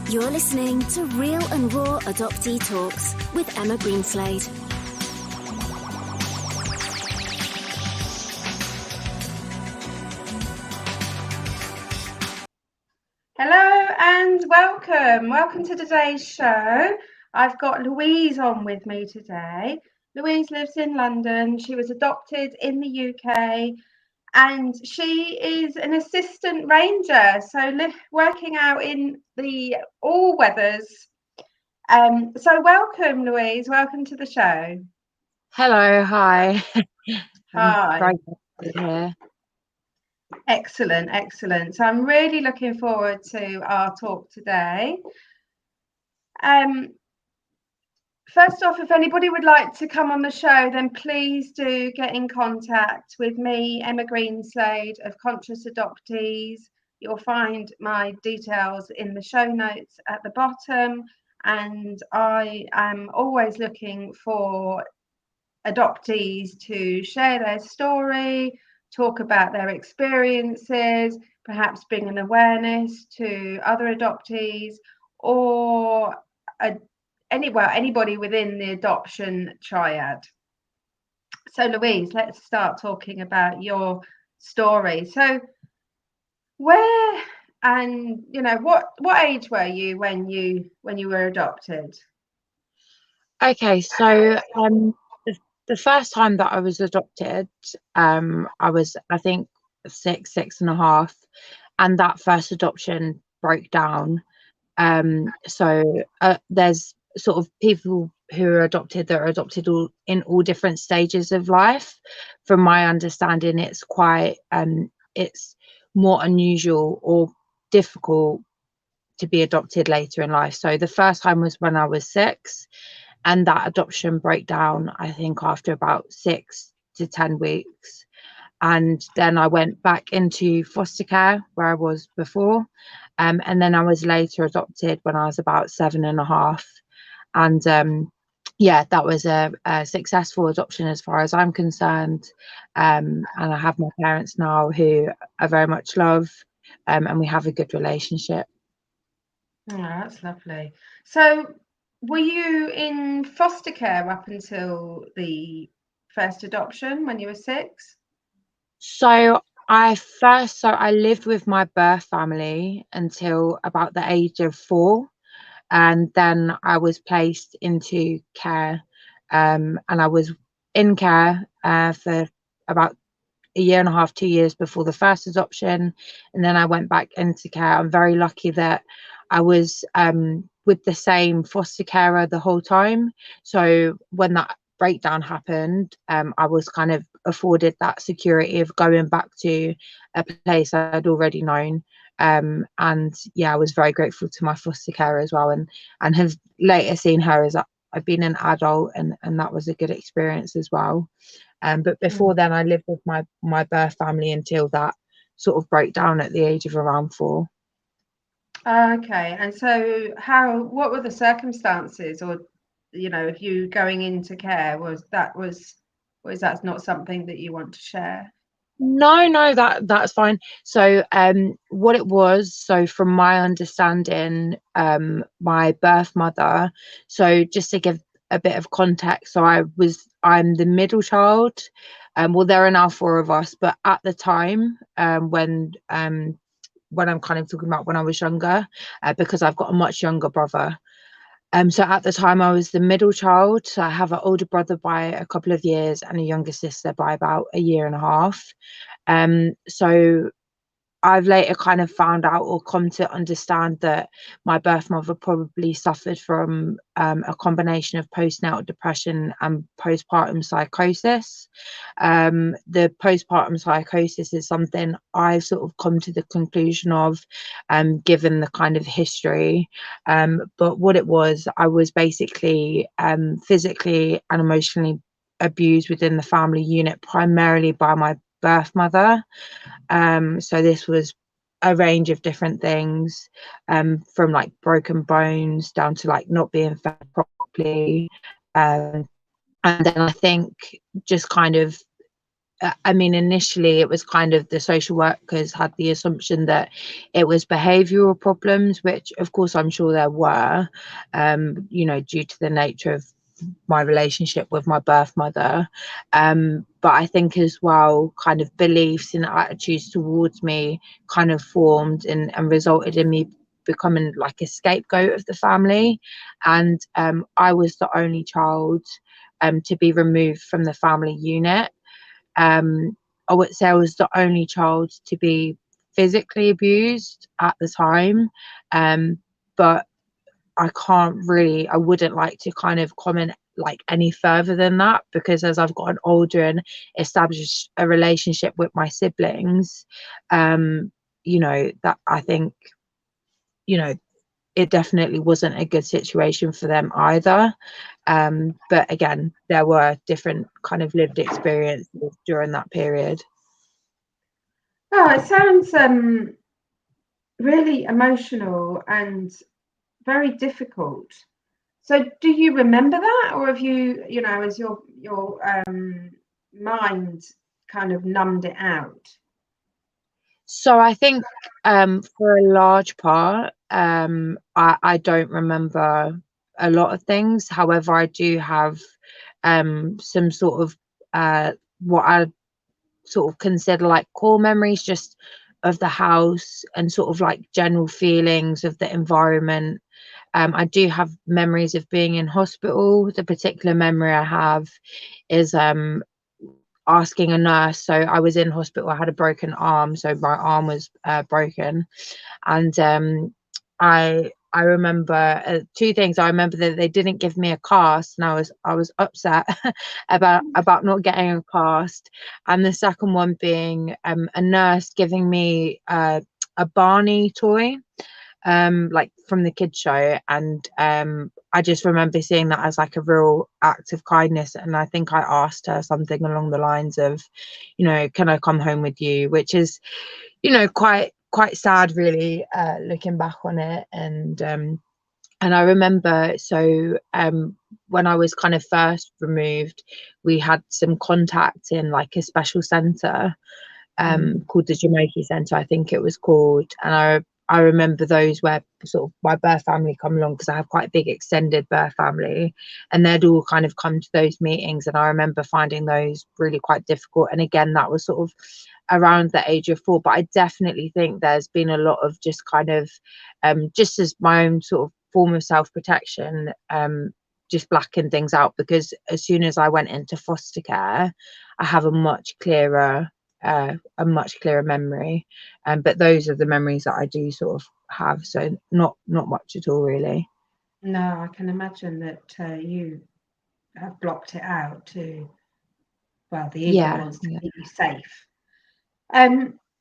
You're listening to Real and Raw Adoptee Talks with Emma Greenslade. Hello and welcome. Welcome to today's show. I've got Louise on with me today. Louise lives in London. She was adopted in the UK and she is an assistant ranger, so working out in the all weathers. So welcome, Louise. Welcome to the show. Hello, hi. Hi. Very good to be here. Excellent, excellent. So I'm really looking forward to our talk today. First off, if anybody would like to come on the show, then please do get in contact with me, Emma Greenslade of Conscious Adoptees. You'll find my details in the show notes at the bottom, and I am always looking for adoptees to share their story, talk about their experiences, perhaps bring an awareness to other adoptees, or anybody within the adoption triad. So Louise, let's start talking about your story. So where and what age were you when you were adopted? Okay, so the first time that I was adopted, I was, I think, 6.5, and that first adoption broke down. So there's sort of people who are adopted that are adopted in all different stages of life. From my understanding, it's quite it's more unusual or difficult to be adopted later in life. So the first time was when I was 6, and that adoption broke down, I think, after about 6 to 10 weeks. And then I went back into foster care where I was before. And then I was later adopted when I was about 7.5. And yeah, that was a successful adoption as far as I'm concerned. And I have my parents now who I very much love, and we have a good relationship. Oh, that's lovely. So were you in foster care up until the first adoption when you were 6? So I lived with my birth family until about the age of 4, and then I was placed into care, and I was in care for about a year and a half, 2 years before the first adoption, and then I went back into care. I'm very lucky that I was with the same foster carer the whole time. So when that breakdown happened, I was kind of afforded that security of going back to a place I'd already known. And yeah, I was very grateful to my foster carer as well, and have later seen her as I've been an adult, and that was a good experience as well. But before then, I lived with my birth family until that sort of broke down at the age of around 4. Okay, and so what were the circumstances, or if you going into care, was that not something that you want to share? No, that's fine. So what it was, so from my understanding, my birth mother, so just to give a bit of context, so I'm the middle child. Well, there are now 4 of us, but at the time, when I'm kind of talking about when I was younger, because I've got a much younger brother. So at the time I was the middle child. So I have an older brother by a couple of years and a younger sister by about a year and a half. So I've later kind of found out or come to understand that my birth mother probably suffered from a combination of postnatal depression and postpartum psychosis. The postpartum psychosis is something I've sort of come to the conclusion of, given the kind of history. But what it was, I was basically physically and emotionally abused within the family unit, primarily by my birth mother. So this was a range of different things, from like broken bones down to like not being fed properly, and then I think just kind of I mean, initially it was kind of the social workers had the assumption that it was behavioural problems, which of course I'm sure there were, you know, due to the nature of my relationship with my birth mother. But I think as well, kind of beliefs and attitudes towards me kind of formed and resulted in me becoming like a scapegoat of the family. And I was the only child to be removed from the family unit. I would say I was the only child to be physically abused at the time. But I wouldn't like to kind of comment like any further than that, because as I've gotten older and established a relationship with my siblings, you know, that I think, you know, it definitely wasn't a good situation for them either. But again, there were different kind of lived experiences during that period. Oh, it sounds really emotional and very difficult. So do you remember that, or have you, you know, as your mind kind of numbed it out? So I think for a large part, I don't remember a lot of things. However, I do have some sort of what I sort of consider like core memories, just of the house and sort of like general feelings of the environment. I do have memories of being in hospital. The particular memory I have is asking a nurse. So I was in hospital, I had a broken arm, so my arm was broken. And I remember two things. I remember that they didn't give me a cast, and I was upset about not getting a cast. And the second one being a nurse giving me a Barney toy, like from the kids show. And I just remember seeing that as like a real act of kindness. And I think I asked her something along the lines of, you know, can I come home with you, which is, you know, quite sad really, looking back on it. And I remember, so when I was kind of first removed, we had some contact in like a special centre called the Jamaica Centre, I think it was called. And I remember those where sort of my birth family come along, because I have quite a big extended birth family, and they'd all kind of come to those meetings. And I remember finding those really quite difficult. And again, that was sort of around the age of 4. But I definitely think there's been a lot of just kind of just as my own sort of form of self-protection, just blacking things out, because as soon as I went into foster care, I have a much clearer memory. But those are the memories that I do sort of have, so not much at all really. No, I can imagine that you have blocked it out to, well, the ego wants to keep you safe.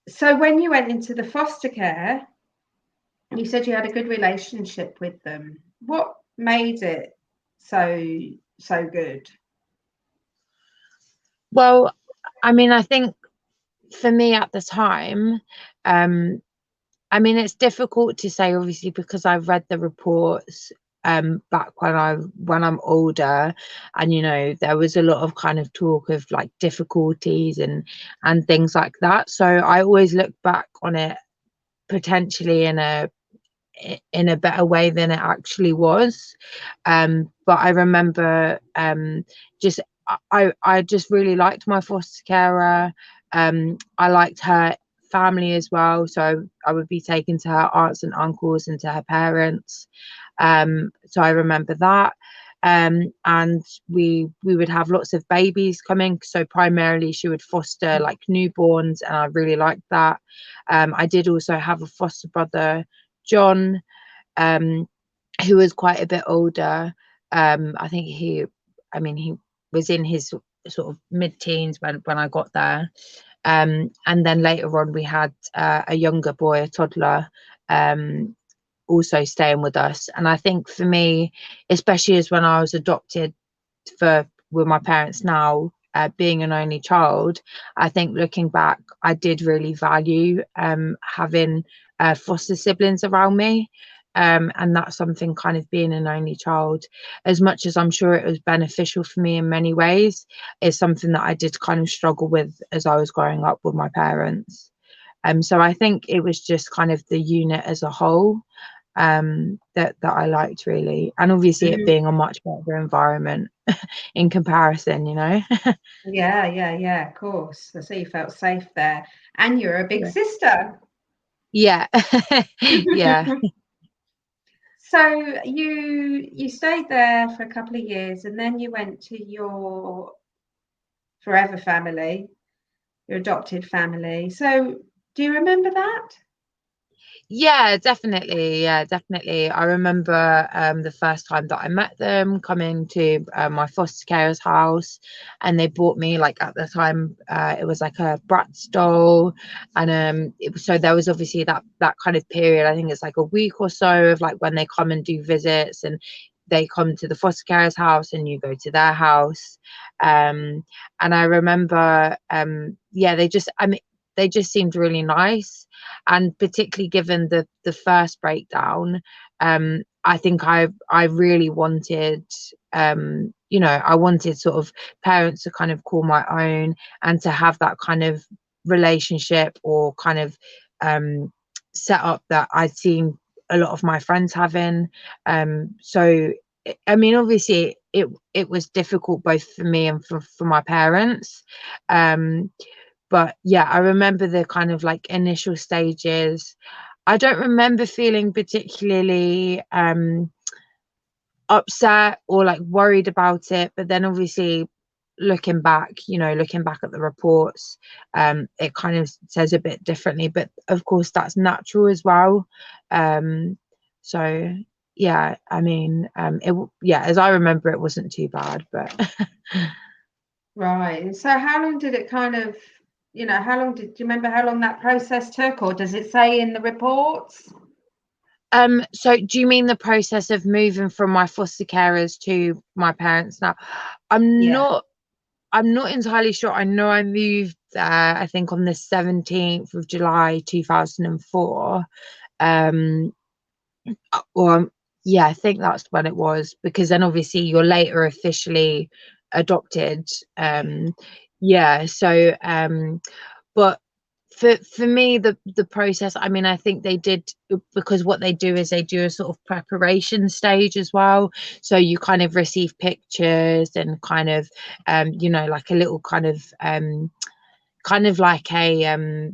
So when you went into the foster care, you said you had a good relationship with them. What made it so good? Well, I mean, I think for me at the time, I mean, it's difficult to say, obviously, because I've read the reports back when I'm older, and you know, there was a lot of kind of talk of like difficulties and things like that. So I always look back on it potentially in a better way than it actually was. But I remember just I just really liked my foster carer. I liked her family as well, so I would be taken to her aunts and uncles and to her parents. So I remember that. And we would have lots of babies coming, so primarily she would foster like newborns, and I really liked that. I did also have a foster brother, John, who was quite a bit older. I think he was in his sort of mid-teens when I got there. And then later on we had a younger boy, a toddler, also staying with us. And I think for me, especially as when I was adopted with my parents now, being an only child, I think looking back, I did really value having foster siblings around me. And that's something, kind of being an only child, as much as I'm sure it was beneficial for me in many ways, is something that I did kind of struggle with as I was growing up with my parents. So I think it was just kind of the unit as a whole that I liked, really, and obviously it being a much better environment in comparison, you know. Yeah, of course. So you felt safe there, and you're a big sister. Yeah. Yeah. So you stayed there for a couple of years, and then you went to your forever family, your adopted family. So do you remember that? Yeah, definitely. Yeah, definitely. I remember the first time that I met them, coming to my foster carer's house, and they bought me, like, at the time it was like a Bratz doll, and so there was obviously that kind of period. I think it's like a week or so of like when they come and do visits, and they come to the foster carer's house and you go to their house. And I remember yeah, they just seemed really nice, and particularly given the first breakdown, I think I really wanted, you know, I wanted sort of parents to kind of call my own, and to have that kind of relationship, or kind of set up that I'd seen a lot of my friends having. So I mean, obviously it was difficult both for me and for my parents. But yeah, I remember the kind of like initial stages. I don't remember feeling particularly upset or like worried about it, but then obviously looking back, you know, looking back at the reports, it kind of says a bit differently, but of course that's natural as well. So yeah, I mean, yeah, as I remember, it wasn't too bad, but Right. And so how long did it kind of, you know, do you remember how long that process took, or does it say in the reports? So do you mean the process of moving from my foster carers to my parents now? I'm Yeah. not I'm not entirely sure. I know I moved there, I think on the 17th of July 2004. Um or yeah, I think that's when it was, because then obviously you're later officially adopted. Yeah, so but for me, the process, I mean, I think they did, because what they do is they do a sort of preparation stage as well. So you kind of receive pictures, and kind of you know, like a little kind of like a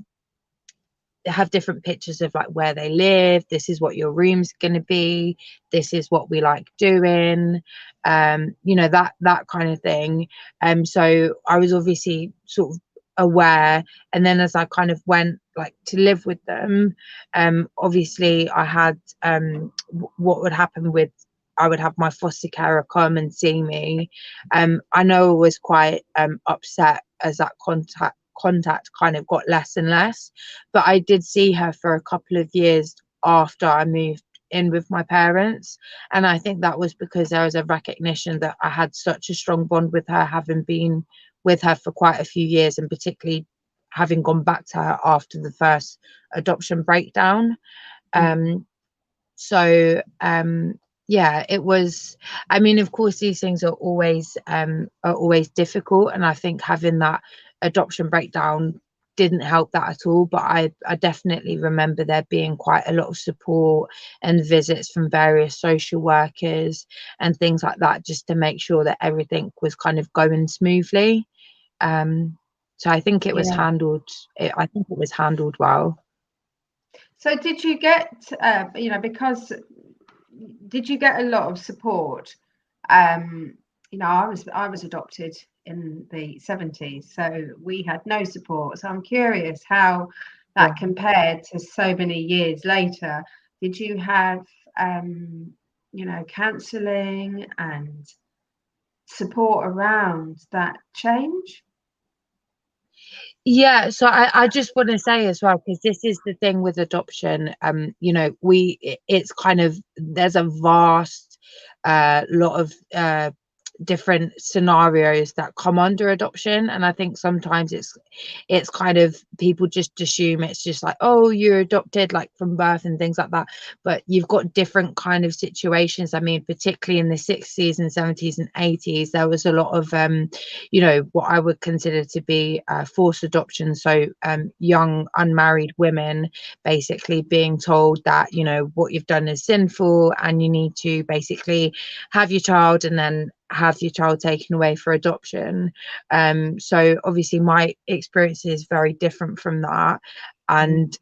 have different pictures of like where they live. This is what your room's going to be, this is what we like doing, you know, that kind of thing. So I was obviously sort of aware, and then as I kind of went like to live with them, obviously I had what would happen with, I would have my foster carer come and see me. I know I was quite upset as that contact kind of got less and less, but I did see her for a couple of years after I moved in with my parents, and I think that was because there was a recognition that I had such a strong bond with her, having been with her for quite a few years, and particularly having gone back to her after the first adoption breakdown. So yeah, it was, I mean, of course these things are always difficult, and I think having that adoption breakdown didn't help that at all. But I definitely remember there being quite a lot of support and visits from various social workers and things like that, just to make sure that everything was kind of going smoothly. So I think it was Yeah. handled, I think it was handled well. So did you get, you know, because did you get a lot of support? You know, I was adopted in the 70s, so we had no support. So I'm curious how Yeah. that compared to so many years later. Did you have, you know, counselling and support around that change? Yeah, so I just want to say as well, because this is the thing with adoption, you know, it's kind of, there's a vast lot of different scenarios that come under adoption. And I think sometimes it's kind of, people just assume it's just like, oh, you're adopted like from birth and things like that, but you've got different kind of situations. I mean, particularly in the 60s and 70s and 80s, there was a lot of you know, what I would consider to be forced adoption. So young unmarried women basically being told that, you know, what you've done is sinful and you need to basically have your child and then have your child taken away for adoption. So obviously my experience is very different from that. And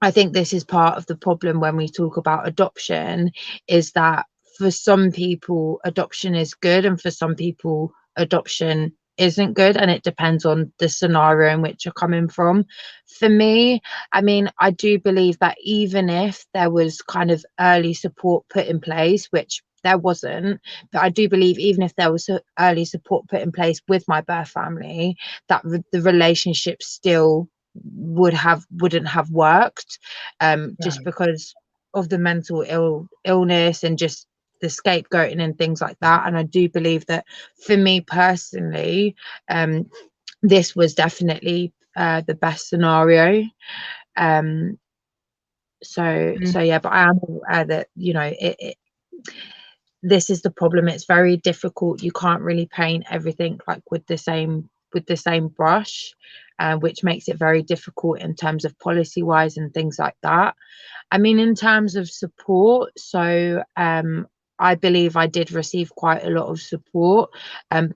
I think this is part of the problem when we talk about adoption, is that for some people adoption is good and for some people adoption isn't good, and it depends on the scenario in which you're coming from. For me, I mean, I do believe that even if there was kind of early support put in place, which there wasn't, but I do believe even if there was early support put in place with my birth family, that the relationship still wouldn't have worked, just because of the mental illness and just the scapegoating and things like that. And I do believe that for me personally, this was definitely the best scenario. So yeah, but I am aware that, you know, this is the problem. It's very difficult. You can't really paint everything like with the same brush, which makes it very difficult in terms of policy wise and things like that. I mean, in terms of support, so I believe I did receive quite a lot of support,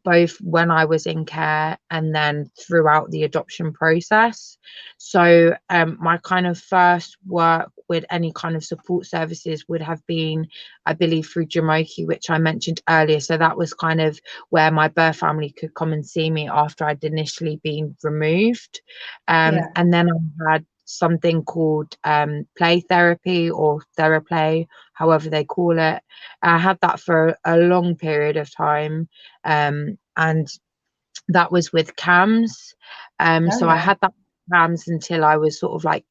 both when I was in care and then throughout the adoption process. So my kind of first work with any kind of support services would have been, I believe, through Jamoki, which I mentioned earlier. So that was kind of where my birth family could come and see me after I'd initially been removed. And then I had something called play therapy or theraplay, however they call it. I had that for a long period of time, and that was with CAMS. So I had that CAMS until I was sort of like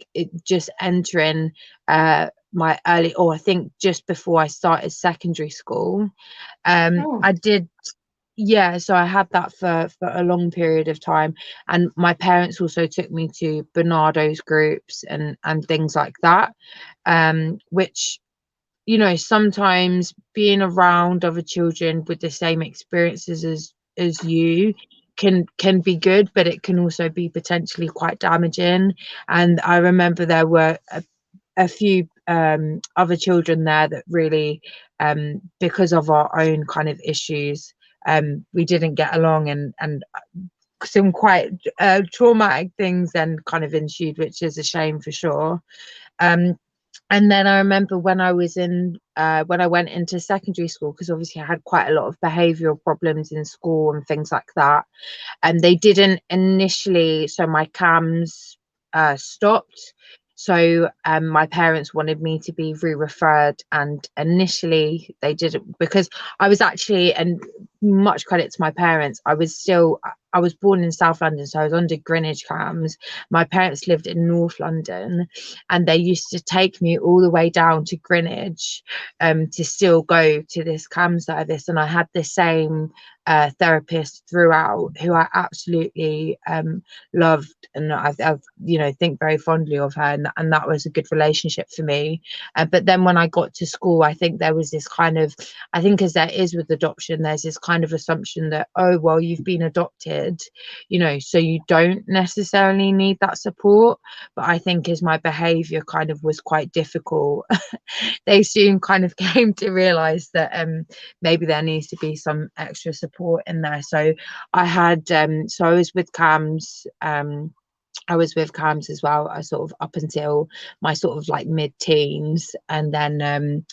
just entering my early, or I think just before I started secondary school. I did, yeah, so I had that for a long period of time, and my parents also took me to Bernardo's groups and things like that, which, you know, sometimes being around other children with the same experiences as you can be good, but it can also be potentially quite damaging. And I remember there were a few other children there that really, because of our own kind of issues, we didn't get along, and some quite traumatic things then kind of ensued, which is a shame for sure. And then I remember when I was in when I went into secondary school, because obviously I had quite a lot of behavioural problems in school and things like that, and they didn't initially, so my CAMS stopped. So my parents wanted me to be re-referred, and initially they didn't, because I was actually, and much credit to my parents, I was born in South London, so I was under Greenwich CAMS. My parents lived in North London, and they used to take me all the way down to Greenwich to still go to this CAMS service. And I had the same therapist throughout, who I absolutely loved, and I've you know, think very fondly of her, and that was a good relationship for me. But then when I got to school, I think there was this kind of, I think as there is with adoption, there's this kind of assumption that, oh well, you've been adopted, you know, so you don't necessarily need that support. But I think as my behavior kind of was quite difficult, they soon kind of came to realize that maybe there needs to be some extra support in there. So I had so I was with CAMS, I was with CAMS as well, I sort of up until my sort of like mid-teens, and then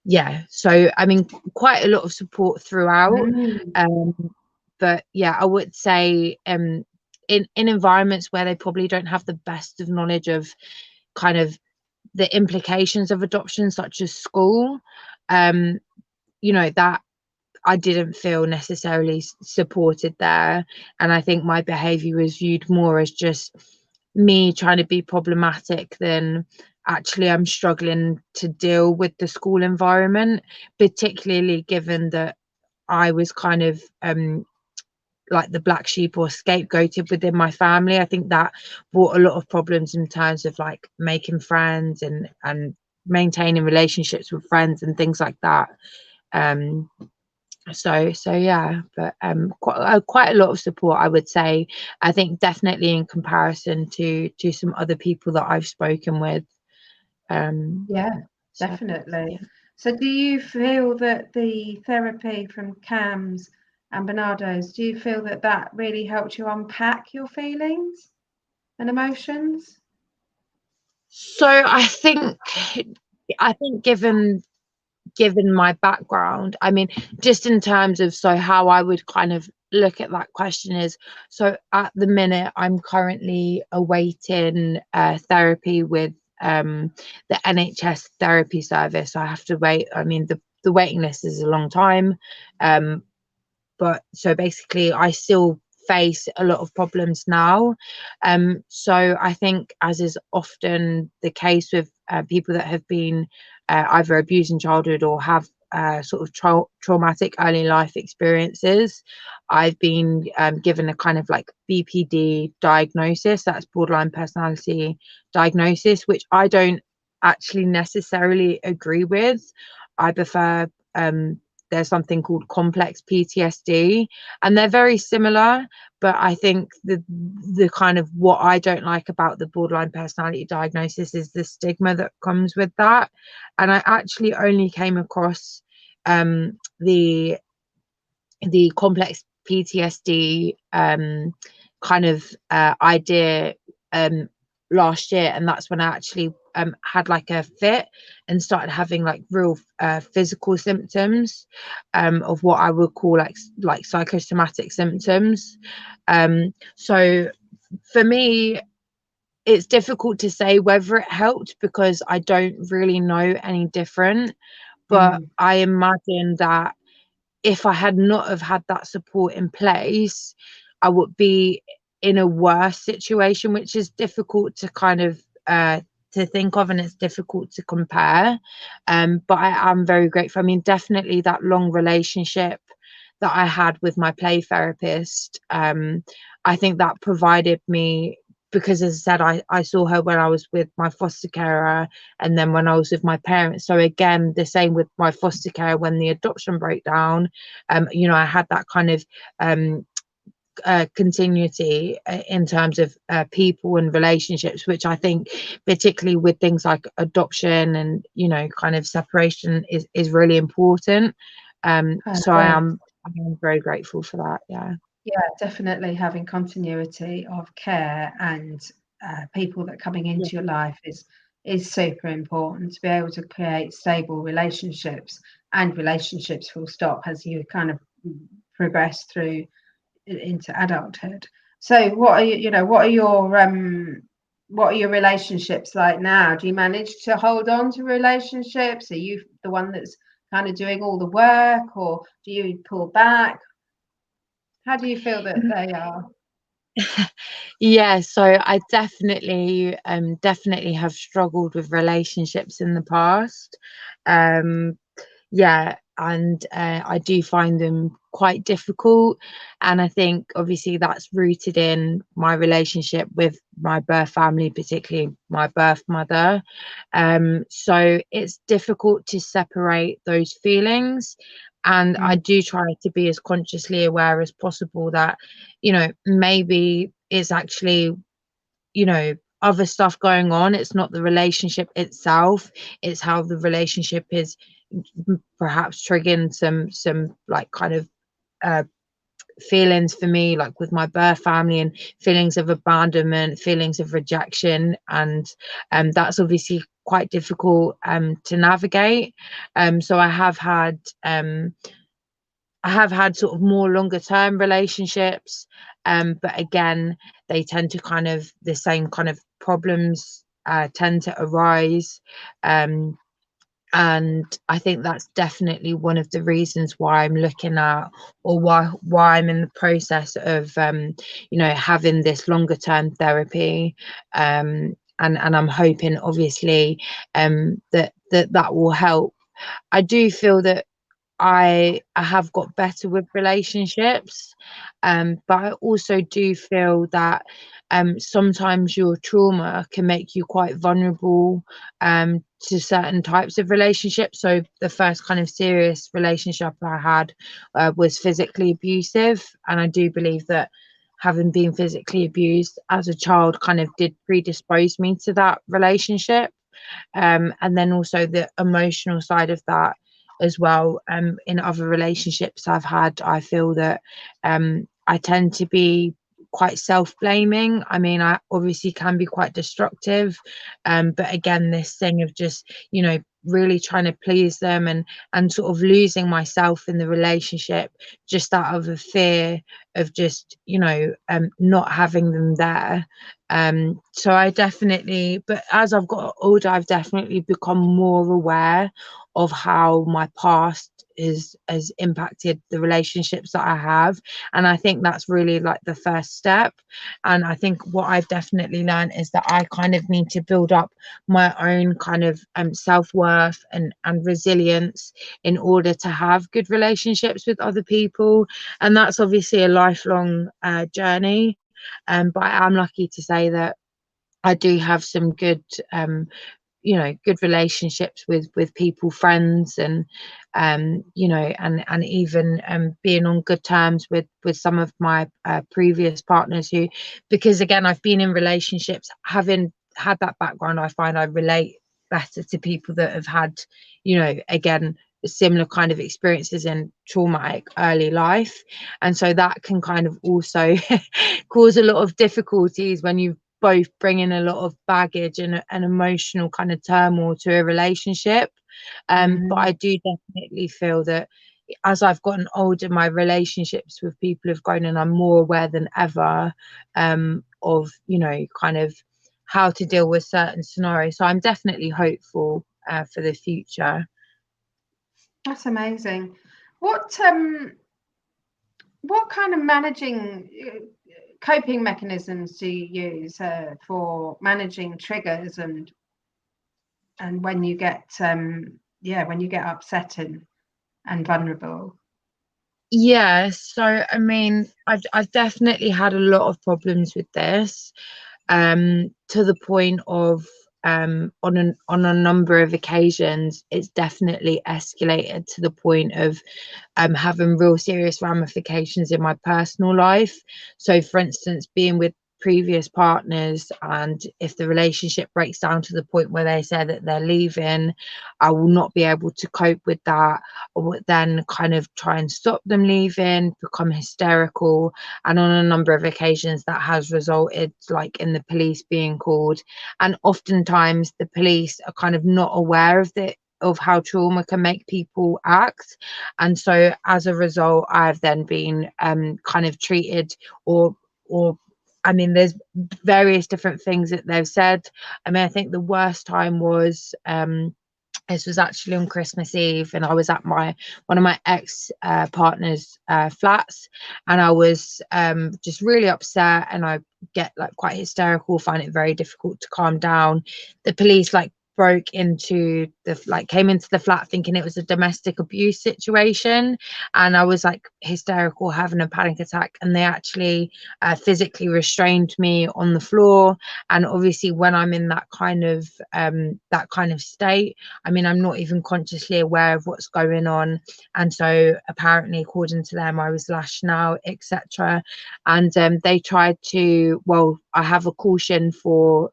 yeah, so I mean, quite a lot of support throughout. But yeah, I would say in environments where they probably don't have the best of knowledge of kind of the implications of adoption, such as school, you know, that I didn't feel necessarily supported there. And I think my behavior was viewed more as just me trying to be problematic than actually I'm struggling to deal with the school environment, particularly given that I was kind of like the black sheep or scapegoated within my family. I think that brought a lot of problems in terms of like making friends and maintaining relationships with friends and things like that. So yeah, but quite a lot of support, I would say. I think definitely in comparison to some other people that I've spoken with. Yeah, So, definitely. yeah. So do you feel that the therapy from Cam's and Bernardo's, do you feel that that really helped you unpack your feelings and emotions? So I think given my background, I mean, just in terms of so how I would kind of look at that question is, so at the minute I'm currently awaiting therapy with the NHS therapy service. I have to wait. I mean, the waiting list is a long time, but so basically I still face a lot of problems now. So I think, as is often the case with people that have been either abused in childhood or have sort of traumatic early life experiences, I've been given a kind of like BPD diagnosis, that's borderline personality diagnosis, which I don't actually necessarily agree with. I prefer there's something called complex PTSD, and they're very similar, but I think the kind of what I don't like about the borderline personality diagnosis is the stigma that comes with that. And I actually only came across the complex PTSD kind of idea last year, and that's when I actually had like a fit and started having like real physical symptoms of what I would call like psychosomatic symptoms. So for me, it's difficult to say whether it helped because I don't really know any different, but I imagine that if I had not have had that support in place, I would be in a worse situation, which is difficult to kind of to think of, and it's difficult to compare. But I am very grateful. I mean, definitely that long relationship that I had with my play therapist, I think that provided me, because as I said, I saw her when I was with my foster carer and then when I was with my parents. So again, the same with my foster care when the adoption broke down. I had that kind of continuity in terms of people and relationships, which I think particularly with things like adoption and kind of separation is really important. So I'm very grateful for that. Yeah, definitely having continuity of care and people that coming into your life is super important to be able to create stable relationships and relationships full stop as you kind of progress through into adulthood. So what are your relationships like now? Do you manage to hold on to relationships? Are you the one that's kind of doing all the work, or do you pull back? How do you feel that they are? Yeah, so I definitely have struggled with relationships in the past. Yeah, and I do find them quite difficult, and I think obviously that's rooted in my relationship with my birth family, particularly my birth mother. So it's difficult to separate those feelings, and I do try to be as consciously aware as possible that maybe it's actually other stuff going on. It's not the relationship itself, it's how the relationship is perhaps triggering some like kind of feelings for me, like with my birth family, and feelings of abandonment, feelings of rejection, and that's obviously quite difficult to navigate. So I have had sort of more longer term relationships, but again, they tend to kind of the same kind of problems tend to arise. And I think that's definitely one of the reasons why I'm looking at, or why I'm in the process of having this longer term therapy, and I'm hoping obviously that will help. I do feel that I have got better with relationships, but I also do feel that sometimes your trauma can make you quite vulnerable to certain types of relationships. So the first kind of serious relationship I had was physically abusive, and I do believe that having been physically abused as a child kind of did predispose me to that relationship. And then also the emotional side of that as well. In other relationships I've had, I feel that I tend to be quite self-blaming. I mean, I obviously can be quite destructive, but again, this thing of just, you know, really trying to please them and sort of losing myself in the relationship just out of a fear of just, you know, not having them there. So I definitely, but as I've got older, I've definitely become more aware of how my past has impacted the relationships that I have. And I think that's really like the first step. And I think what I've definitely learned is that I kind of need to build up my own kind of self-worth and resilience in order to have good relationships with other people. And that's obviously a lifelong journey. But I am lucky to say that I do have some good you know, good relationships with people, friends, and you know, and even being on good terms with some of my previous partners who, because again, I've been in relationships, having had that background, I find I relate better to people that have had, you know, again, similar kind of experiences in traumatic early life. And so that can kind of also cause a lot of difficulties when you both bring in a lot of baggage and an emotional kind of turmoil to a relationship. But I do definitely feel that as I've gotten older, my relationships with people have grown, and I'm more aware than ever of, you know, kind of how to deal with certain scenarios. So I'm definitely hopeful for the future. That's amazing. What kind of coping mechanisms do you use for managing triggers and when you get when you get upset and vulnerable? Yeah, so I mean, I've definitely had a lot of problems with this, to the point of on a number of occasions, it's definitely escalated to the point of having real serious ramifications in my personal life. So, for instance, being with previous partners, and if the relationship breaks down to the point where they say that they're leaving, I will not be able to cope with that. I would then kind of try and stop them leaving, become hysterical, and on a number of occasions that has resulted like in the police being called. And oftentimes the police are kind of not aware of how trauma can make people act, and so as a result I've then been kind of treated or I mean, there's various different things that they've said. I mean, I think the worst time was this was actually on Christmas Eve, and I was at one of my ex partner's flats, and I was just really upset, and I get like quite hysterical, find it very difficult to calm down. The police like came into the flat thinking it was a domestic abuse situation, and I was like hysterical, having a panic attack, and they actually physically restrained me on the floor. And obviously when I'm in that kind of state, I mean, I'm not even consciously aware of what's going on. And so apparently, according to them, I was lashed out, etc. And they tried to, well, I have a caution for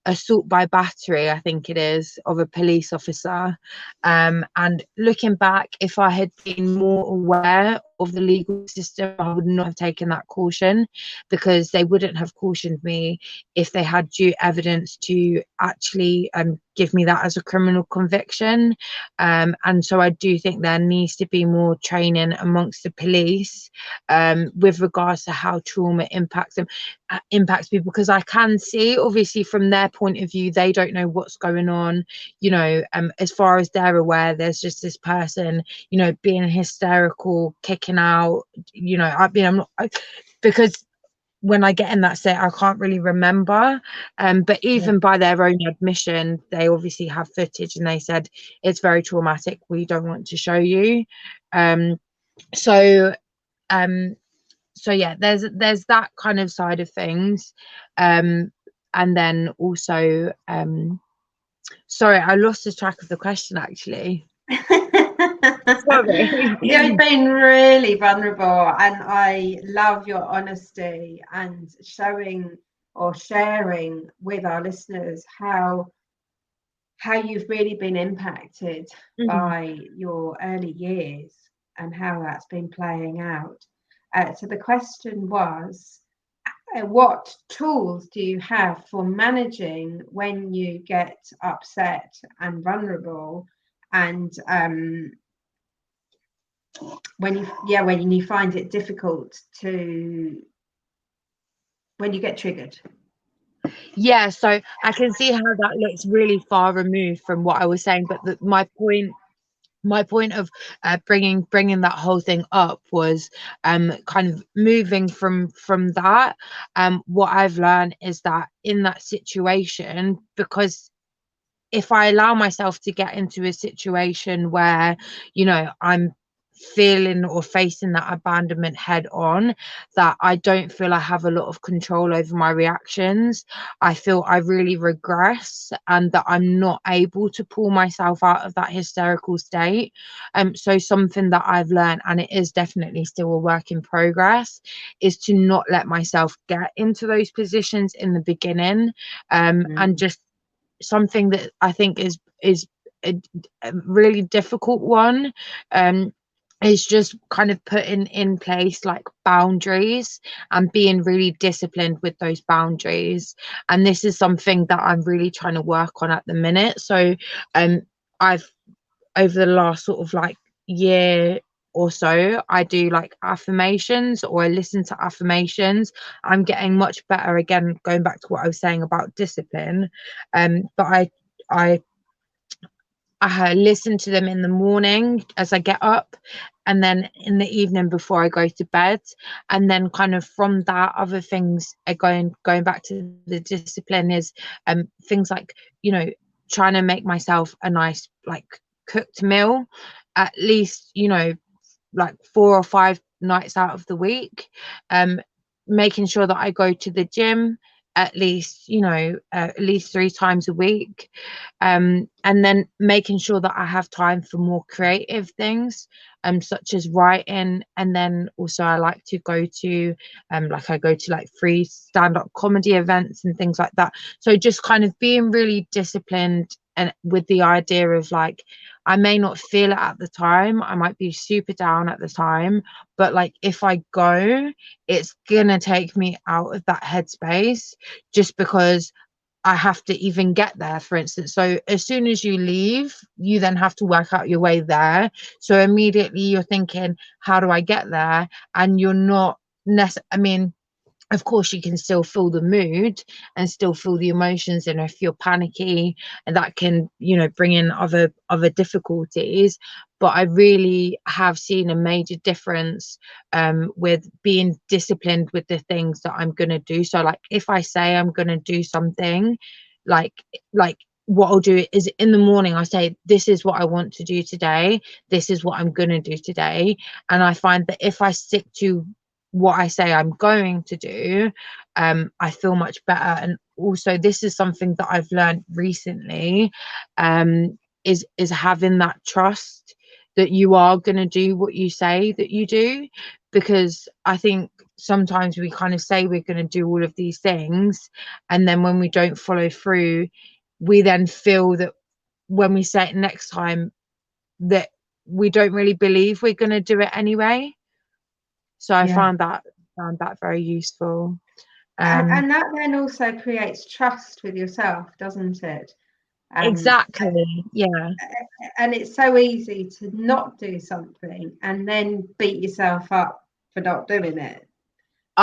assault by battery, I think it is, of a police officer. And looking back, if I had been more aware of the legal system, I would not have taken that caution, because they wouldn't have cautioned me if they had due evidence to actually give me that as a criminal conviction. And so I do think there needs to be more training amongst the police with regards to how trauma impacts people, because I can see obviously from their point of view, they don't know what's going on, you know. As far as they're aware, there's just this person, you know, being hysterical, kicking out, you know. I mean, because when I get in that state, I can't really remember. But even by their own admission, they obviously have footage, and they said it's very traumatic. We don't want to show you. So yeah, there's that kind of side of things. And then also, sorry, I lost the track of the question actually. Sorry. You've been really vulnerable, and I love your honesty and showing or sharing with our listeners how you've really been impacted by your early years and how that's been playing out. So the question was, what tools do you have for managing when you get upset and vulnerable, and when you find it difficult to, when you get triggered? Yeah, so I can see how that looks really far removed from what I was saying, but my point of bringing that whole thing up was kind of moving from that. What I've learned is that in that situation, because if I allow myself to get into a situation where, you know, I'm feeling or facing that abandonment head on, that I don't feel I have a lot of control over my reactions. I feel I really regress, and that I'm not able to pull myself out of that hysterical state. So something that I've learned, and it is definitely still a work in progress, is to not let myself get into those positions in the beginning. And just something that I think is a really difficult one, is just kind of putting in place like boundaries and being really disciplined with those boundaries. And this is something that I'm really trying to work on at the minute. So I've, over the last sort of like year or so, I do like affirmations, or I listen to affirmations. I'm getting much better, again going back to what I was saying about discipline. But I listen to them in the morning as I get up, and then in the evening before I go to bed. And then kind of from that, other things are going back to the discipline is things like, you know, trying to make myself a nice like cooked meal at least, you know, like 4 or 5 nights out of the week. Making sure that I go to the gym at least, you know, at least 3 times a week. And then making sure that I have time for more creative things, such as writing. And then also I like to go to I go to like free stand-up comedy events and things like that. So just kind of being really disciplined, and with the idea of like, I may not feel it at the time, I might be super down at the time, but like if I go, it's gonna take me out of that headspace, just because I have to even get there, for instance. So as soon as you leave, you then have to work out your way there. So immediately you're thinking, how do I get there? And you're not I mean, of course you can still feel the mood and still feel the emotions, and if you're panicky, and that can, you know, bring in other difficulties. But I really have seen a major difference with being disciplined with the things that I'm going to do. So like if I say I'm going to do something, like what I'll do is in the morning I say, this is what I want to do today, this is what I'm going to do today. And I find that if I stick to what I say I'm going to do, I feel much better. And also this is something that I've learned recently, is having that trust that you are going to do what you say that you do. Because I think sometimes we kind of say we're going to do all of these things, and then when we don't follow through, we then feel that when we say it next time, that we don't really believe we're going to do it anyway. So I found that very useful. And that then also creates trust with yourself, doesn't it? Exactly. Yeah. And it's so easy to not do something and then beat yourself up for not doing it.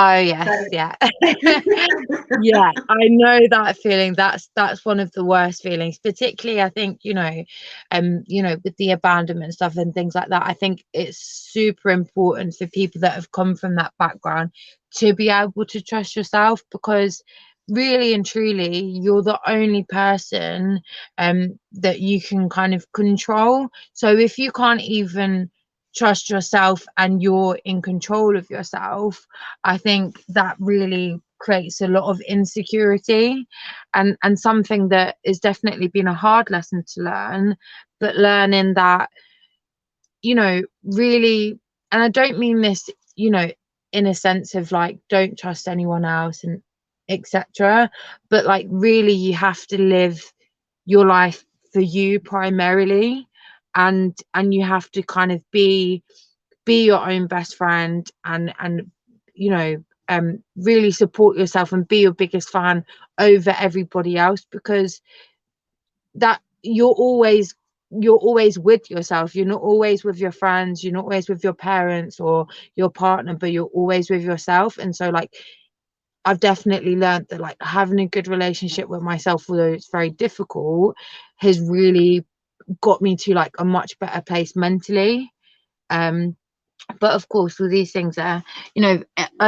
Oh yes, So yeah. Yeah, I know that feeling. That's one of the worst feelings, particularly I think, with the abandonment stuff and things like that. I think it's super important for people that have come from that background to be able to trust yourself, because really and truly you're the only person that you can kind of control. So if you can't even trust yourself and you're in control of yourself, I think that really creates a lot of insecurity, and something that has definitely been a hard lesson to learn, but learning that, really, and I don't mean this, in a sense of like don't trust anyone else and etc., but like really you have to live your life for you primarily, and you have to kind of be your own best friend, and you know really support yourself and be your biggest fan over everybody else, because that you're always with yourself. You're not always with your friends, you're not always with your parents or your partner, but you're always with yourself. And so like I've definitely learned that like having a good relationship with myself, although it's very difficult, has really got me to like a much better place mentally. But of course all these things are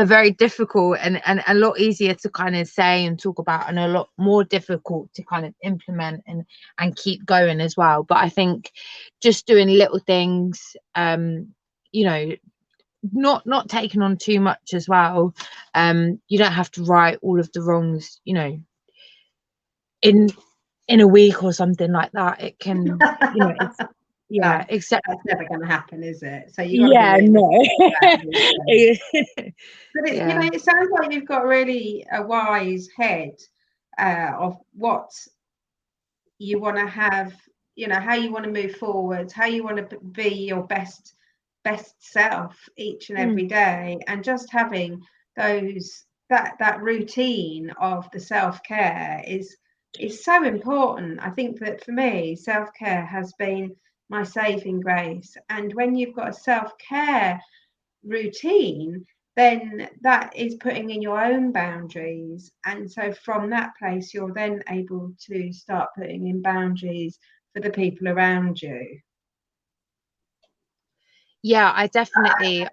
very difficult, and a lot easier to kind of say and talk about, and a lot more difficult to kind of implement and keep going as well. But I think just doing little things, not taking on too much as well. You don't have to right all of the wrongs, in a week or something like that. It can, it's no, except that's never going to happen, is it? So you've got to be yeah, realistic no. about these things. But Yeah. it sounds like you've got really a wise head of what you want to have, how you want to move forward, how you want to be your best self each and every day, and just having that routine of the self-care is so important. I think that for me, self-care has been my saving grace. And when you've got a self-care routine, then that is putting in your own boundaries. And so from that place, you're then able to start putting in boundaries for the people around you. Yeah, I definitely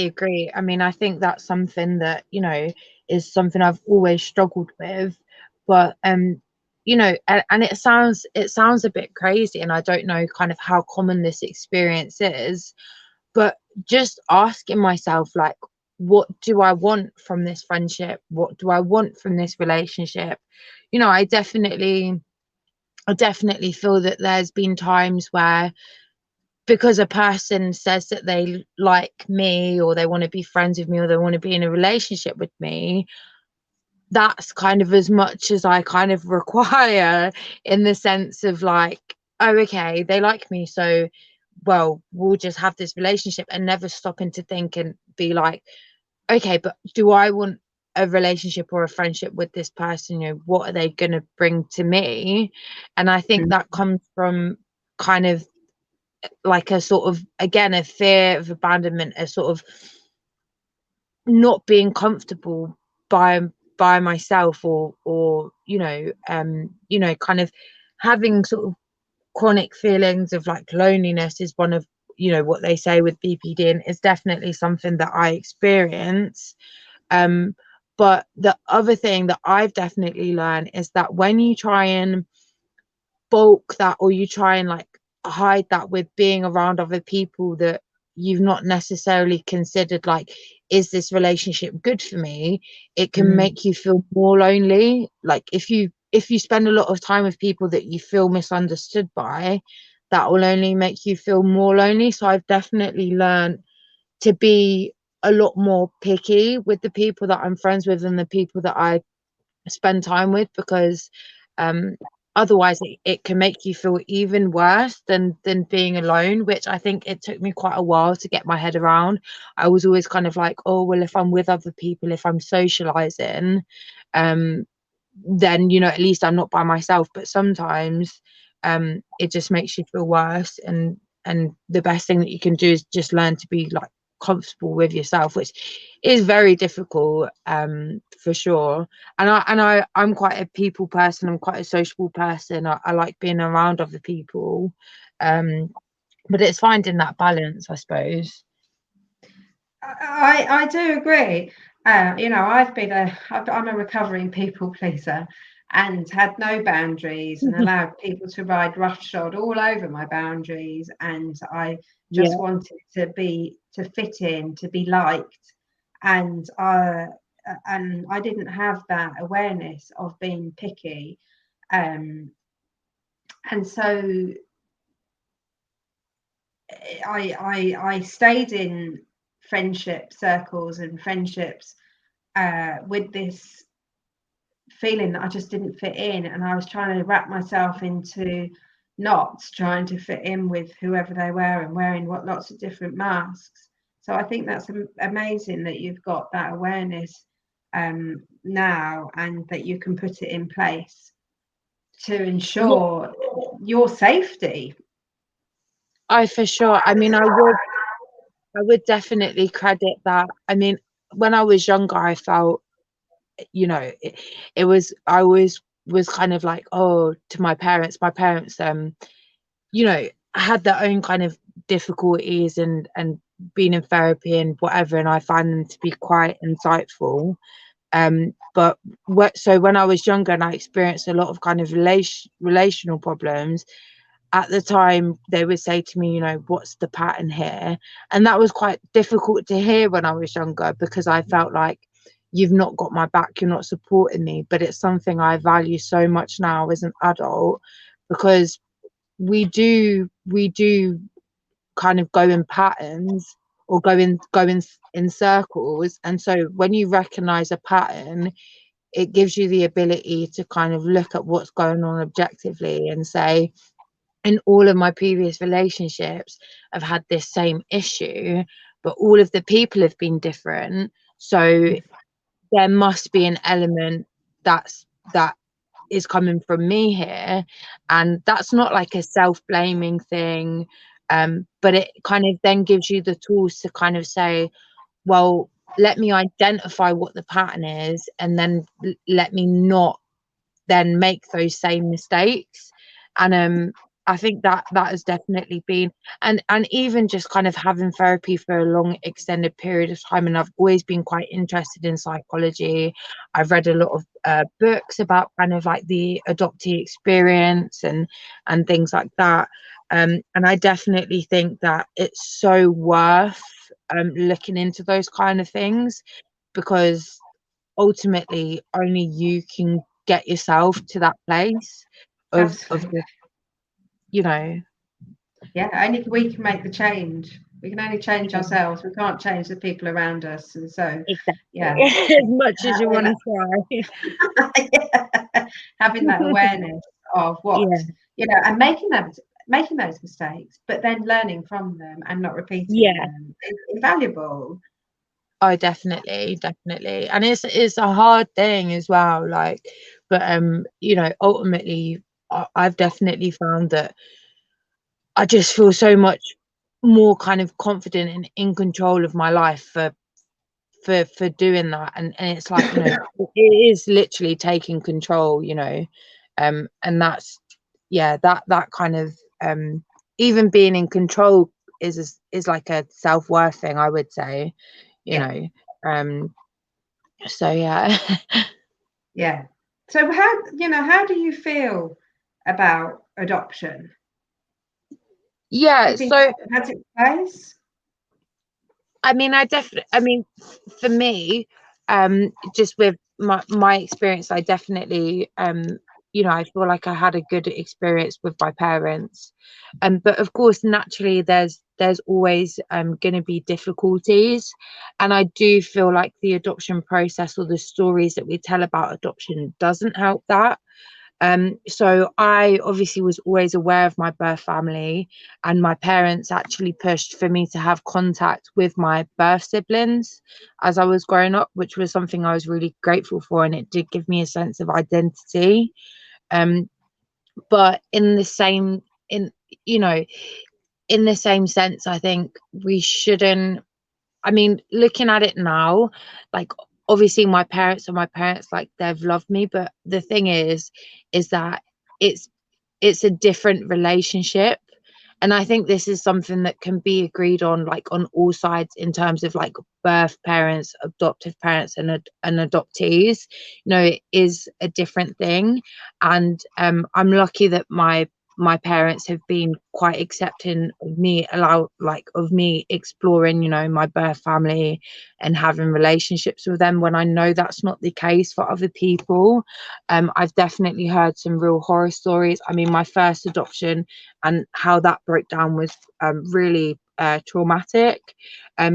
agree. I mean, I think that's something that, is something I've always struggled with. But and it sounds a bit crazy, and I don't know kind of how common this experience is, but just asking myself, like, what do I want from this friendship? What do I want from this relationship? I definitely feel that there's been times where, because a person says that they like me, or they want to be friends with me, or they want to be in a relationship with me, that's kind of as much as I kind of require, in the sense of like, oh, okay, they like me, so well, we'll just have this relationship, and never stopping to think and be like, okay, but do I want a relationship or a friendship with this person? What are they going to bring to me? And I think that comes from kind of like a sort of, again, a fear of abandonment, a sort of not being comfortable by myself, or kind of having sort of chronic feelings of like loneliness is one of, what they say with BPD, and it's definitely something that I experience. But the other thing that I've definitely learned is that when you try and bulk that, or you try and like hide that with being around other people that you've not necessarily considered, like, is this relationship good for me, it can make you feel more lonely. Like if you spend a lot of time with people that you feel misunderstood by, that will only make you feel more lonely. So I've definitely learned to be a lot more picky with the people that I'm friends with and the people that I spend time with, because otherwise it can make you feel even worse than being alone, which I think it took me quite a while to get my head around. I was always kind of like, oh well, if I'm with other people, if I'm socializing, then at least I'm not by myself. But sometimes it just makes you feel worse, and the best thing that you can do is just learn to be like comfortable with yourself, which is very difficult, for sure. And I'm quite a people person. I'm quite a sociable person. I like being around other people, but it's finding that balance, I suppose. I do agree. You know, I'm a recovering people pleaser and had no boundaries and allowed people to ride roughshod all over my boundaries. And I just wanted to fit in, to be liked. And I didn't have that awareness of being picky. And so I stayed in friendship circles and friendships with this feeling that I just didn't fit in, and I was trying to wrap myself into knots, trying to fit in with whoever they were and wearing lots of different masks. So I think that's amazing that you've got that awareness now, and that you can put it in place to ensure your safety. For sure. I mean, I would definitely credit that. I mean, when I was younger, I felt, you know, it was, I always was kind of like, oh, to my parents, you know, had their own kind of difficulties and being in therapy and whatever, and I find them to be quite insightful. But so when I was younger and I experienced a lot of kind of relational problems, at the time they would say to me, you know, what's the pattern here? And that was quite difficult to hear when I was younger, because I felt like, you've not got my back, you're not supporting me. But it's something I value so much now as an adult, because we do kind of go in patterns, or go in circles. And so when you recognize a pattern, it gives you the ability to kind of look at what's going on objectively and say, in all of my previous relationships, I've had this same issue, but all of the people have been different. So there must be an element that is coming from me here. And that's not like a self-blaming thing, but it kind of then gives you the tools to kind of say, well, let me identify what the pattern is, and then let me not then make those same mistakes. And I think that has definitely been, and even just kind of having therapy for a long extended period of time. And I've always been quite interested in psychology. I've read a lot of books about kind of like the adoptee experience and things like that. And I definitely think that it's so worth looking into those kind of things, because ultimately only you can get yourself to that place of Absolutely. you know. Yeah, only we can make the change. We can only change ourselves. We can't change the people around us. And so, Exactly. yeah, As much as you want to try. yeah. Having that awareness of what, Yeah, you know, and making those mistakes, but then learning from them and not repeating yeah. them is invaluable. Oh, definitely, and it's a hard thing as well, like, but you know, ultimately I've definitely found that I just feel so much more kind of confident and in control of my life for doing that. And it's like, you know, it is literally taking control, you know. And that's, yeah, that kind of even being in control is like a self-worth thing, I would say, you Yeah. know. So yeah. Yeah. So how do you feel about adoption? Do Yeah, you think so it has its place? I mean, I mean, for me, just with my experience, I definitely, you know, I feel like I had a good experience with my parents. But of course, naturally, there's always going to be difficulties. And I do feel like the adoption process, or the stories that we tell about adoption, doesn't help that. So I obviously was always aware of my birth family, and my parents actually pushed for me to have contact with my birth siblings as I was growing up, which was something I was really grateful for, and it did give me a sense of identity. But in the same, in you know, in the same sense, I think we shouldn't I mean, looking at it now, like obviously my parents are my parents, like they've loved me, but the thing is that it's a different relationship. And I think this is something that can be agreed on, like on all sides, in terms of like birth parents, adoptive parents, and adoptees. You know, it is a different thing. And I'm lucky that my parents have been quite accepting of me, of me exploring, you know, my birth family and having relationships with them, when I know that's not the case for other people. I've definitely heard some real horror stories. I mean, my first adoption and how that broke down was really traumatic.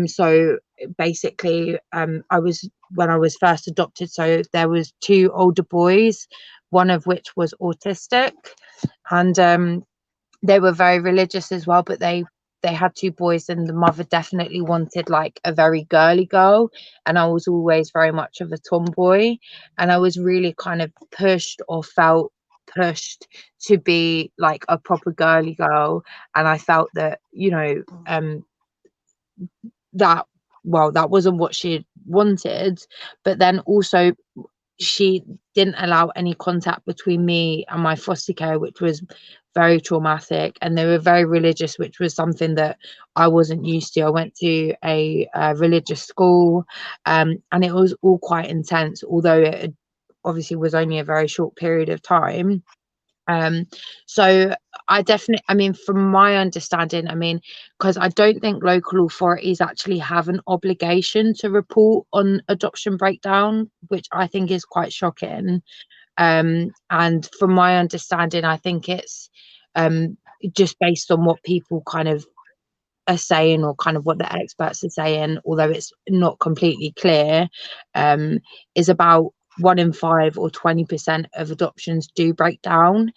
So basically, when I was first adopted, so there was two older boys, one of which was autistic, and they were very religious as well, but they had two boys, and the mother definitely wanted like a very girly girl, and I was always very much of a tomboy, and I was really kind of pushed, or felt pushed, to be like a proper girly girl. And I felt that, you know, that, well, that wasn't what she wanted. But then also, she didn't allow any contact between me and my foster care, which was very traumatic. And they were very religious, which was something that I wasn't used to. I went to a religious school, and it was all quite intense, although it obviously was only a very short period of time. So I mean, from my understanding, I mean, because I don't think local authorities actually have an obligation to report on adoption breakdown, which I think is quite shocking. And from my understanding, I think it's just based on what people kind of are saying, or kind of what the experts are saying, although it's not completely clear, is about 1 in 5 or 20% of adoptions do break down.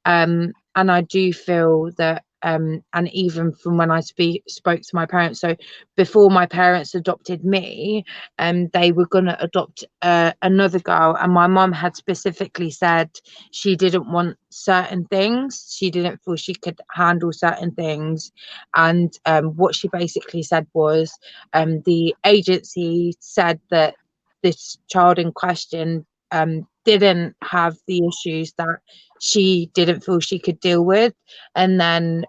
And I do feel that, and even from when I spoke to my parents, so before my parents adopted me, they were going to adopt another girl, and my mum had specifically said she didn't want certain things, she didn't feel she could handle certain things. And what she basically said was, the agency said that this child in question didn't have the issues that she didn't feel she could deal with. And then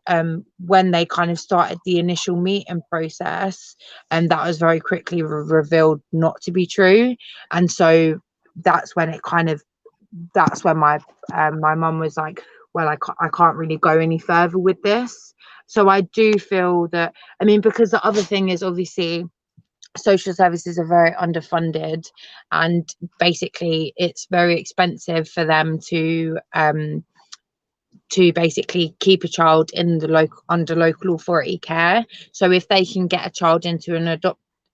when they kind of started the initial meeting process, and that was very quickly revealed not to be true. And so that's when my my mum was like, well, I can't really go any further with this. So I do feel that, I mean, because the other thing is, obviously social services are very underfunded, and basically it's very expensive for them to basically keep a child in the under local authority care. So if they can get a child into an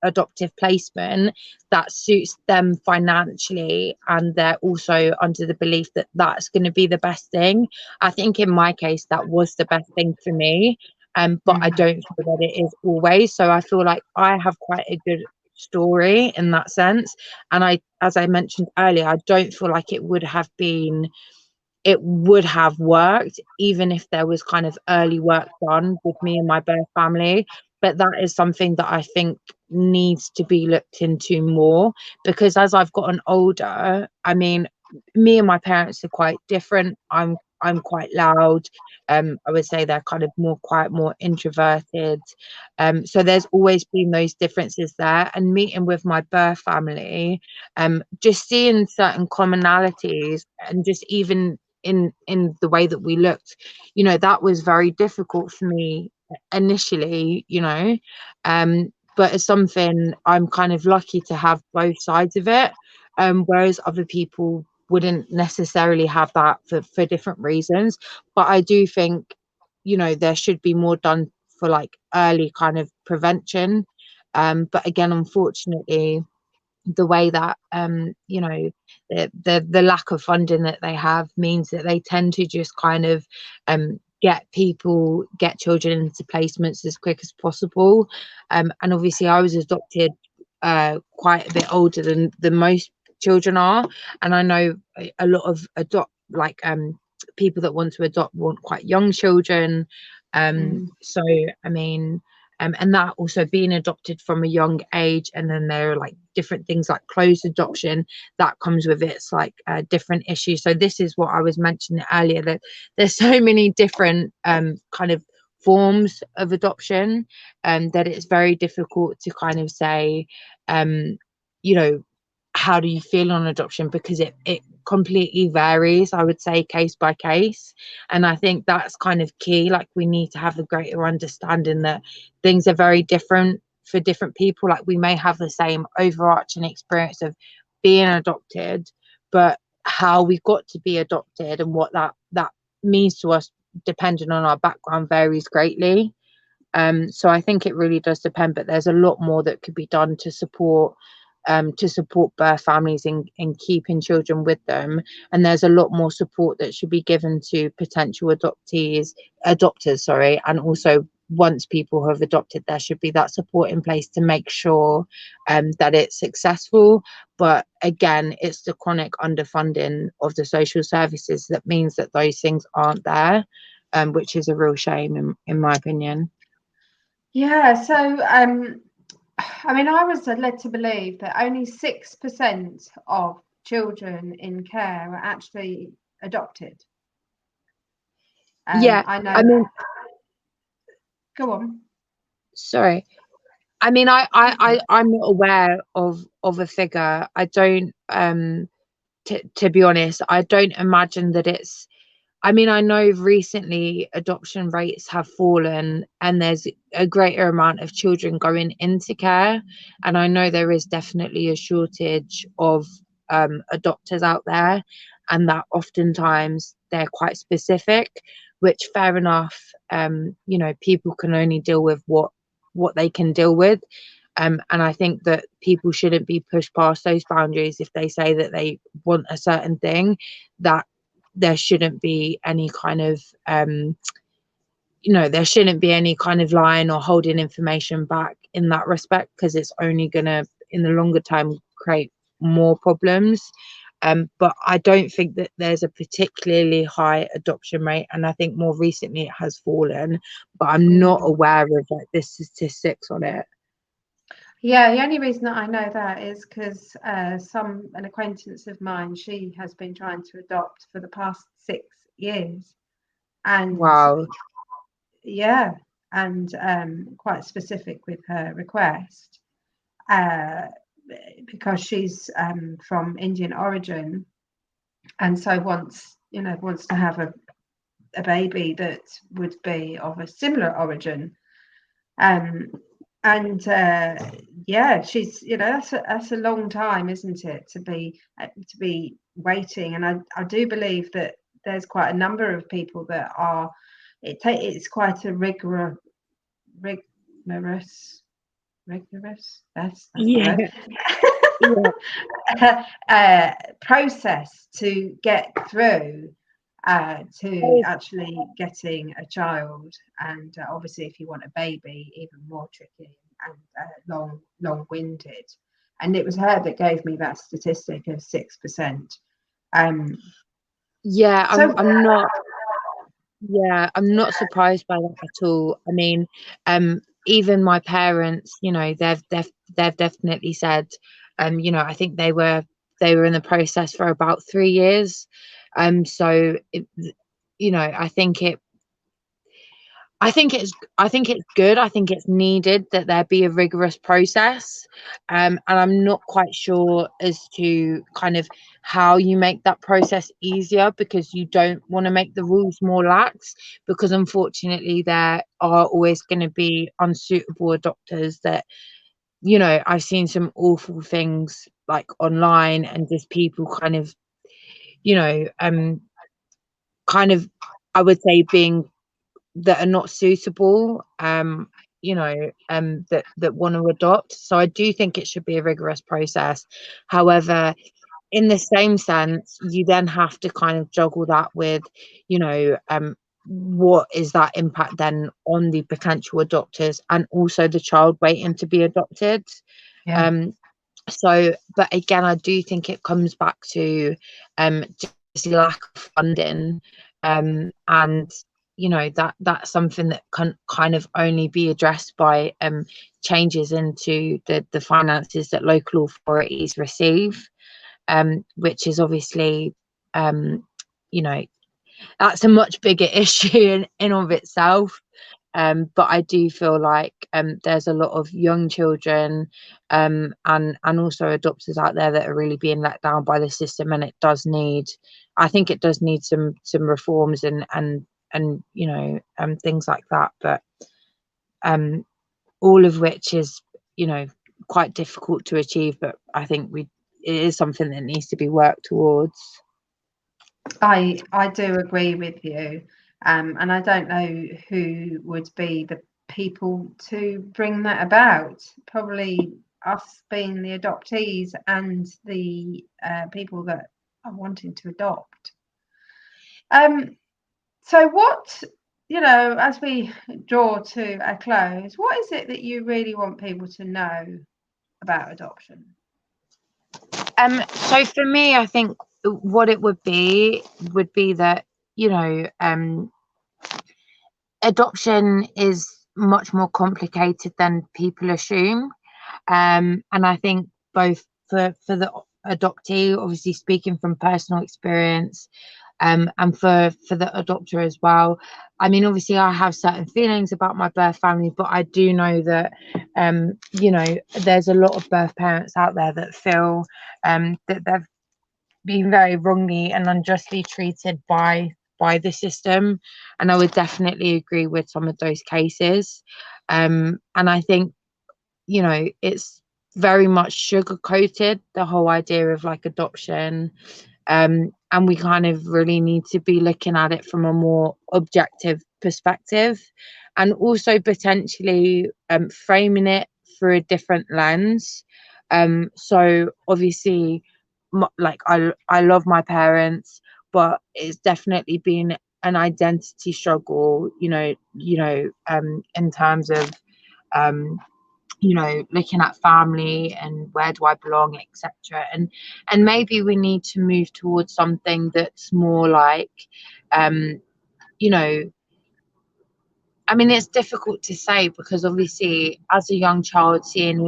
adoptive placement that suits them financially, and they're also under the belief that that's going to be the best thing, I think in my case that was the best thing for me. But I don't feel that it is always. So I feel like I have quite a good story in that sense. And as I mentioned earlier, I don't feel like it would have worked even if there was kind of early work done with me and my birth family. But that is something that I think needs to be looked into more, because as I've gotten older, I mean, me and my parents are quite different. I'm quite loud. I would say they're kind of more quiet, more introverted. So there's always been those differences there. And meeting with my birth family, just seeing certain commonalities, and just even in the way that we looked, you know, that was very difficult for me initially, you know. But it's something I'm kind of lucky to have both sides of it, whereas other people wouldn't necessarily have that for different reasons. But I do think, you know, there should be more done for like early kind of prevention. But again, unfortunately, the way that you know, the lack of funding that they have means that they tend to just kind of get children into placements as quick as possible. And obviously I was adopted quite a bit older than most children are, and I know a lot of people that want to adopt want quite young children. So I mean, and that also being adopted from a young age. And then there are like different things like closed adoption that comes with its like different issues. So this is what I was mentioning earlier, that there's so many different kind of forms of adoption, that it's very difficult to kind of say, you know, how do you feel on adoption, because it completely varies, I would say, case by case. And I think that's kind of key. Like, we need to have a greater understanding that things are very different for different people. Like, we may have the same overarching experience of being adopted, but how we got to be adopted and what that means to us depending on our background varies greatly. So I think it really does depend, but there's a lot more that could be done to support birth families in keeping children with them. And there's a lot more support that should be given to potential adopters, sorry. And also, once people have adopted, there should be that support in place to make sure that it's successful. But again, it's the chronic underfunding of the social services that means that those things aren't there, which is a real shame in my opinion. Yeah, so I mean, I was led to believe that only 6% of children in care are actually adopted. Yeah, I know. I mean, go on. sorry. I mean, I'm not aware of a figure. I don't, to be honest, I don't imagine that it's, I mean, I know recently adoption rates have fallen and there's a greater amount of children going into care. And I know there is definitely a shortage of adopters out there, and that oftentimes they're quite specific, which fair enough. You know, people can only deal with what they can deal with. And I think that people shouldn't be pushed past those boundaries. If they say that they want a certain thing, that there shouldn't be any kind of there shouldn't be any kind of lying or holding information back in that respect, because it's only gonna, in the longer term, create more problems. But I don't think that there's a particularly high adoption rate, and I think more recently it has fallen, but I'm not aware of like the statistics on it. Yeah, the only reason that I know that is because an acquaintance of mine, she has been trying to adopt for the past 6 years, and Wow. yeah, and quite specific with her request, because she's from Indian origin, and so wants to have a baby that would be of a similar origin. And yeah, she's, that's a long time, isn't it, to be waiting. And I do believe that there's quite a number of people that are, it's quite a rigorous that's Yeah. the word. Process to get through to actually getting a child. And obviously, if you want a baby, even more tricky and long-winded. And it was her that gave me that statistic of 6%. Yeah, So I'm not. Yeah, I'm not surprised by that at all. I mean, even my parents, they've definitely said, I think they were in the process for about 3 years. So I think it's good. I think it's needed that there be a rigorous process. And I'm not quite sure as to kind of how you make that process easier, because you don't want to make the rules more lax, because unfortunately there are always going to be unsuitable adopters that, I've seen some awful things like online, and just people kind of, I would say being that are not suitable, that want to adopt. So I do think it should be a rigorous process. However, in the same sense, you then have to kind of juggle that with, what is that impact then on the potential adopters and also the child waiting to be adopted. yeah. So, but again, I do think it comes back to just lack of funding, and you know, that's something that can kind of only be addressed by changes into the finances that local authorities receive, which is obviously, you know, that's a much bigger issue in of itself. But I do feel like there's a lot of young children and also adopters out there that are really being let down by the system, and I think it does need some reforms and you know, things like that, but all of which is, you know, quite difficult to achieve, but I think it is something that needs to be worked towards. I do agree with you, and I don't know who would be the people to bring that about. Probably us being the adoptees and the people that are wanting to adopt. So what, you know, as we draw to a close, what is it that you really want people to know about adoption? So for me, I think what it would be that, you know, adoption is much more complicated than people assume. And I think both for the adoptee, obviously speaking from personal experience, and for the adopter as well. I mean, obviously I have certain feelings about my birth family, but I do know that you know, there's a lot of birth parents out there that feel that they've been very wrongly and unjustly treated by the system, and I would definitely agree with some of those cases. And I think, you know, it's very much sugar coated, the whole idea of like adoption, and we kind of really need to be looking at it from a more objective perspective, and also potentially framing it through a different lens. So obviously, like I love my parents, but it's definitely been an identity struggle, you know, in terms of you know, looking at family and where do I belong, etc. And maybe we need to move towards something that's more like, you know, I mean, it's difficult to say because obviously as a young child, seeing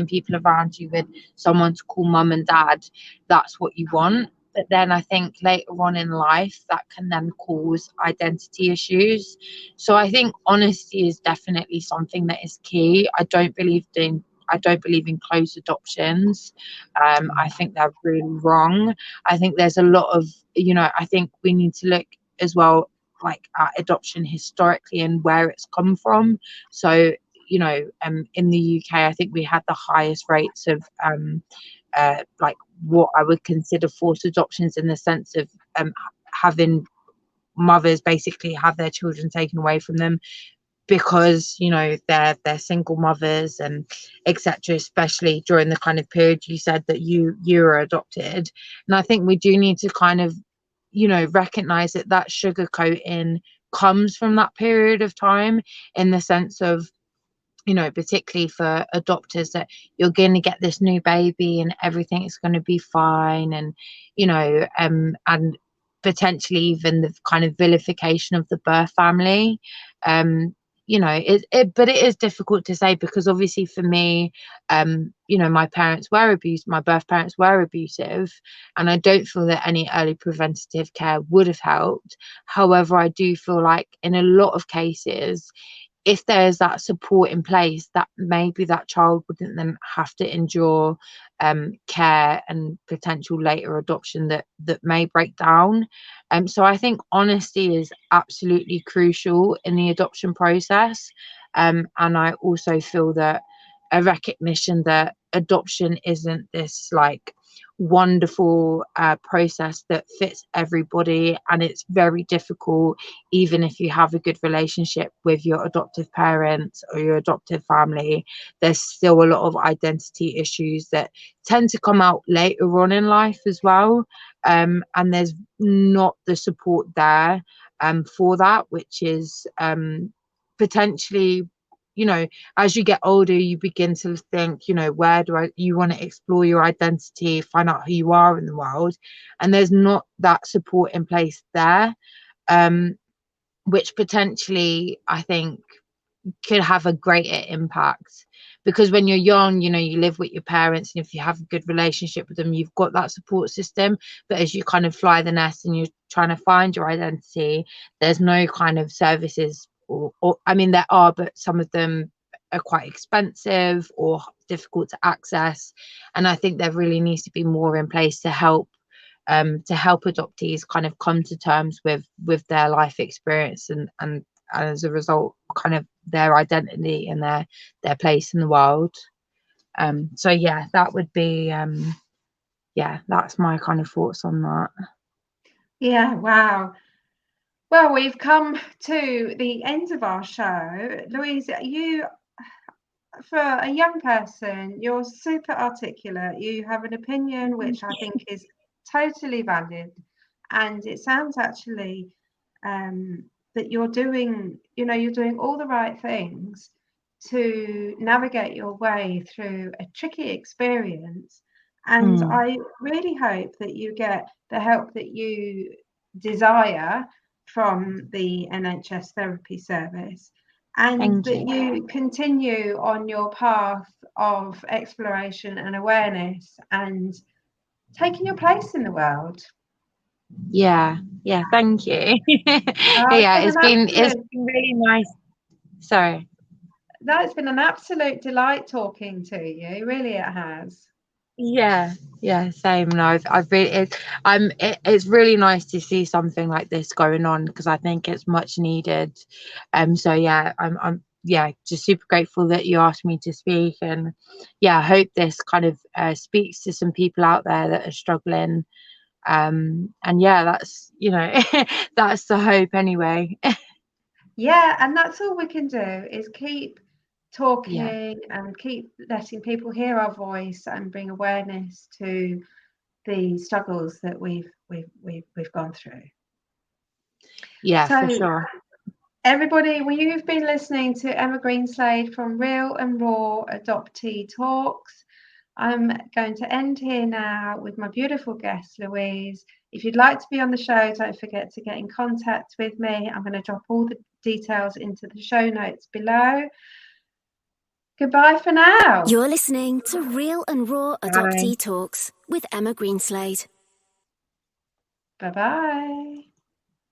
people around you with someone to call mum and dad, that's what you want. But then I think later on in life that can then cause identity issues. So I think honesty is definitely something that is key. I don't believe in closed adoptions. I think they're really wrong. I think there's a lot of, you know, I think we need to look as well like at adoption historically and where it's come from. So, you know, in the UK, I think we had the highest rates of like what I would consider forced adoptions, in the sense of having mothers basically have their children taken away from them because, you know, they're single mothers and etc., especially during the kind of period you said that you were adopted. And I think we do need to kind of, you know, recognize that sugarcoating comes from that period of time, in the sense of, you know, particularly for adopters, that you're going to get this new baby and everything is going to be fine, and you know, and potentially even the kind of vilification of the birth family. You know, but it is difficult to say, because obviously for me, you know, my birth parents were abusive, and I don't feel that any early preventative care would have helped. However, I do feel like in a lot of cases, if there's that support in place, that maybe that child wouldn't then have to endure care and potential later adoption that may break down. So I think honesty is absolutely crucial in the adoption process, and I also feel that a recognition that adoption isn't this like wonderful process that fits everybody, and it's very difficult even if you have a good relationship with your adoptive parents or your adoptive family. There's still a lot of identity issues that tend to come out later on in life as well, and there's not the support there for that, which is potentially, you know, as you get older, you begin to think, you know, you want to explore your identity, find out who you are in the world, and there's not that support in place there. which potentially I think could have a greater impact, because when you're young, you know, you live with your parents, and if you have a good relationship with them, you've got that support system. But as you kind of fly the nest and you're trying to find your identity, there's no kind of services, or I mean there are, but some of them are quite expensive or difficult to access. And I think there really needs to be more in place to help adoptees kind of come to terms with their life experience, and as a result kind of their identity and their place in the world. So yeah, that would be yeah, that's my kind of thoughts on that. Yeah, wow. Well, we've come to the end of our show. Louise, you, for a young person, you're super articulate. You have an opinion which I think is totally valid, and it sounds actually that you're doing, you know, you're doing all the right things to navigate your way through a tricky experience. And I really hope that you get the help that you desire from the NHS therapy service, and that you continue on your path of exploration and awareness and taking your place in the world. Yeah, thank you. Yeah, it's been really nice. Sorry. No, it's been an absolute delight talking to you. Really, it has. Yeah, same. No, I've really, it's really nice to see something like this going on, because I think it's much needed. So yeah, I'm just super grateful that you asked me to speak, and yeah, I hope this kind of speaks to some people out there that are struggling. And yeah, that's, you know, that's the hope anyway. Yeah, and that's all we can do, is keep talking Yeah. and keep letting people hear our voice and bring awareness to the struggles that we've gone through. Yeah, So, for sure. everybody, well, you've been listening to Emma Greenslade from Real and Raw Adoptee Talks. I'm going to end here now with my beautiful guest, Louise. If you'd like to be on the show, don't forget to get in contact with me. I'm going to drop all the details into the show notes below. Goodbye for now. You're listening to Real and Raw Adoptee Talks with Emma Greenslade. Bye-bye.